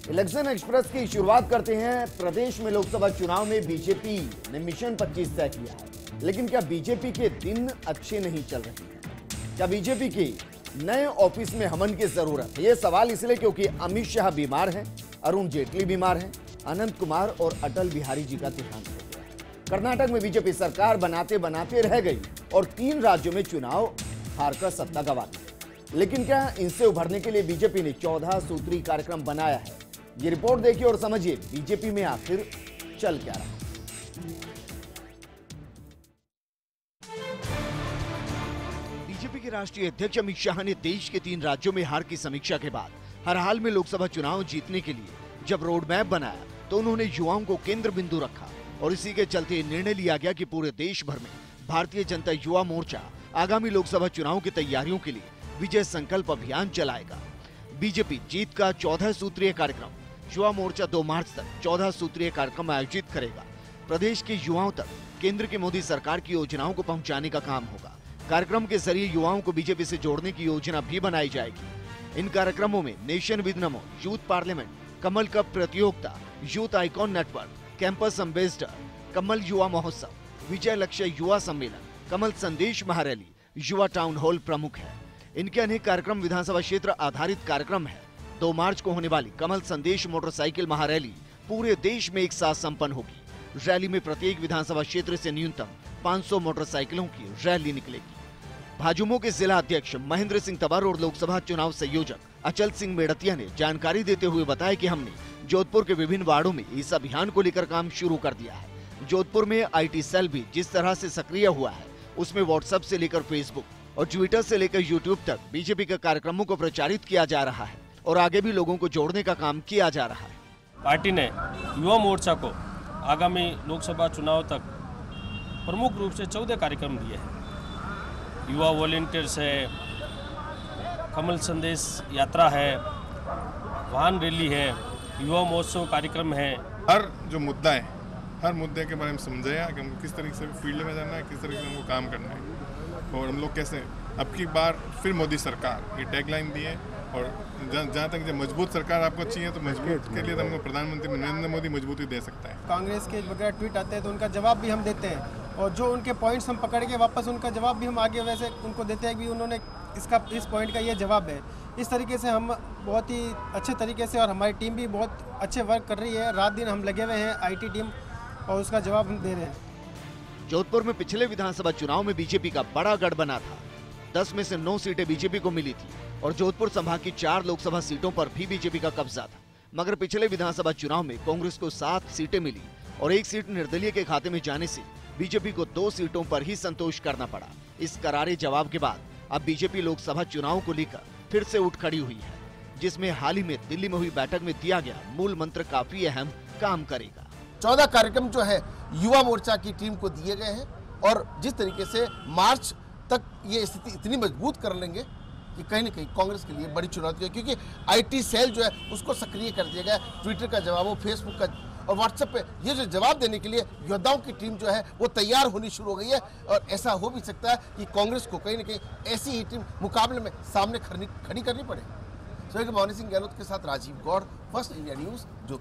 Election express की शुरुआत करते हैं। प्रदेश में लोकसभा चुनाव में बीजेपी ने मिशन 25 तय किया है, लेकिन क्या बीजेपी के दिन अच्छे नहीं चल रहे हैं? क्या बीजेपी के नए ऑफिस में हमन की जरूरत है? यह सवाल इसलिए क्योंकि अमित शाह बीमार हैं, अरुण जेटली बीमार हैं, अनंत कुमार और अटल बिहारी जी का देहांत हो गया है। कर्नाटक में बीजेपी सरकार बनाते बनाते रह गई और 3 राज्यों में चुनाव हारकर सत्ता गंवा दी। लेकिन क्या इनसे उभरने के लिए बीजेपी ने 14 सूत्री कार्यक्रम बनाया है? ये रिपोर्ट देखिए और समझिए बीजेपी में आखिर चल क्या रहा है। बीजेपी के राष्ट्रीय अध्यक्ष अमित शाह ने देश के 3 राज्यों में हार की समीक्षा के बाद हर हाल में लोकसभा चुनाव जीतने के लिए जब रोड मैप बनाया तो उन्होंने युवाओं को केंद्र बिंदु रखा और इसी के चलते निर्णय लिया गया कि पूरे देश भर में भारतीय जनता युवा मोर्चा आगामी लोकसभा चुनाव की तैयारियों के लिए विजय संकल्प अभियान चलाएगा। बीजेपी जीत का 14 सूत्रीय कार्यक्रम, युवा मोर्चा 2 मार्च तक 14 सूत्रीय कार्यक्रम आयोजित करेगा। प्रदेश के युवाओं तक केंद्र की मोदी सरकार की योजनाओं को पहुंचाने का काम होगा। कार्यक्रम के जरिए युवाओं को बीजेपी से जोड़ने की योजना भी बनाई जाएगी। इन कार्यक्रमों में nation with Namo, youth parliament, Kamal cup प्रतियोगिता, youth icon network, campus ambassador, Kamal Yuva Mahotsav, विजय लक्ष्य युवा सम्मेलन, कमल संदेश महारैली, युवा टाउन हॉल प्रमुख है। इनके अनेक कार्यक्रम विधानसभा क्षेत्र आधारित कार्यक्रम है। 2 मार्च को होने वाली कमल संदेश मोटरसाइकिल महारैली पूरे देश में एक साथ संपन्न होगी। रैली में प्रत्येक विधानसभा क्षेत्र से न्यूनतम 500 मोटरसाइकिलों की रैली निकलेगी। भाजयुमो के जिला अध्यक्ष महेंद्र सिंह तंवर और लोकसभा चुनाव संयोजक अचल सिंह मेड़तिया ने जानकारी देते हुए बताया कि हमने जोधपुर के विभिन्न वार्डों में इस अभियान को लेकर काम शुरू कर दिया है। जोधपुर में IT सेल भी जिस तरह से सक्रिय हुआ है, उसमें व्हाट्सएप से लेकर फेसबुक और ट्विटर से लेकर यूट्यूब तक बीजेपी के कार्यक्रमों को प्रचारित किया जा रहा है और आगे भी लोगों को जोड़ने का काम किया जा रहा है। पार्टी ने युवा मोर्चा को आगामी लोकसभा चुनाव तक प्रमुख रूप से 14 कार्यक्रम दिए हैं। युवा वॉलेंटियर्स है, कमल संदेश यात्रा है, वाहन रैली है, युवा महोत्सव कार्यक्रम है। हर जो मुद्दा है, हर मुद्दे के बारे में समझाया कि हमको किस तरीके से फील्ड में जाना है, किस तरीके से हमको काम करना है और हम लोग कैसे अब की बार फिर मोदी सरकार ये टैगलाइन दी है। और जहाँ तक जब मजबूत सरकार आपको चाहिए तो मजबूत के लिए तो हमको प्रधानमंत्री नरेंद्र मोदी मजबूती दे सकता है। कांग्रेस के वगैरह ट्वीट आते हैं तो उनका जवाब भी हम देते हैं और जो उनके पॉइंट्स हम पकड़ के वापस उनका जवाब भी हम आगे वैसे उनको देते हैं कि उन्होंने इस पॉइंट का ये जवाब है। इस तरीके से हम बहुत ही अच्छे तरीके से और हमारी टीम भी बहुत अच्छे वर्क कर रही है। रात दिन हम लगे हुए हैं IT टीम और उसका जवाब हम दे रहे हैं। जोधपुर में पिछले विधानसभा चुनाव में बीजेपी का बड़ा गढ़ बना था। 10 में से 9 सीटें बीजेपी को मिली थी और जोधपुर संभाग की 4 लोकसभा सीटों पर भी बीजेपी का कब्जा था। मगर पिछले विधानसभा चुनाव में कांग्रेस को 7 सीटें मिली और 1 सीट निर्दलीय के खाते में जाने से बीजेपी को 2 सीटों पर ही संतोष करना पड़ा। इस करारे जवाब के बाद अब बीजेपी लोकसभा चुनाव को लेकर फिर से उठ खड़ी हुई है, जिसमें हाल ही में दिल्ली में हुई बैठक में दिया गया मूल मंत्र काफी अहम काम करेगा। 14 कार्यक्रम जो है युवा मोर्चा की टीम को दिए गए हैं और जिस तरीके से मार्च तक ये स्थिति इतनी मजबूत कर लेंगे कि कहीं ना कहीं कांग्रेस के लिए बड़ी चुनौती है, क्योंकि IT सेल जो है उसको सक्रिय कर दिया गया। ट्विटर का जवाब हो, फेसबुक का और व्हाट्सएप पे ये जो जवाब देने के लिए योद्धाओं की टीम जो है वो तैयार होनी शुरू हो गई है। और ऐसा हो भी सकता है कि कांग्रेस को कहीं ना कहीं ऐसी ही टीम मुकाबले में सामने खड़ी करनी पड़े। मौनी सिंह गहलोत के साथ Rajiv Gaur, first India news. जो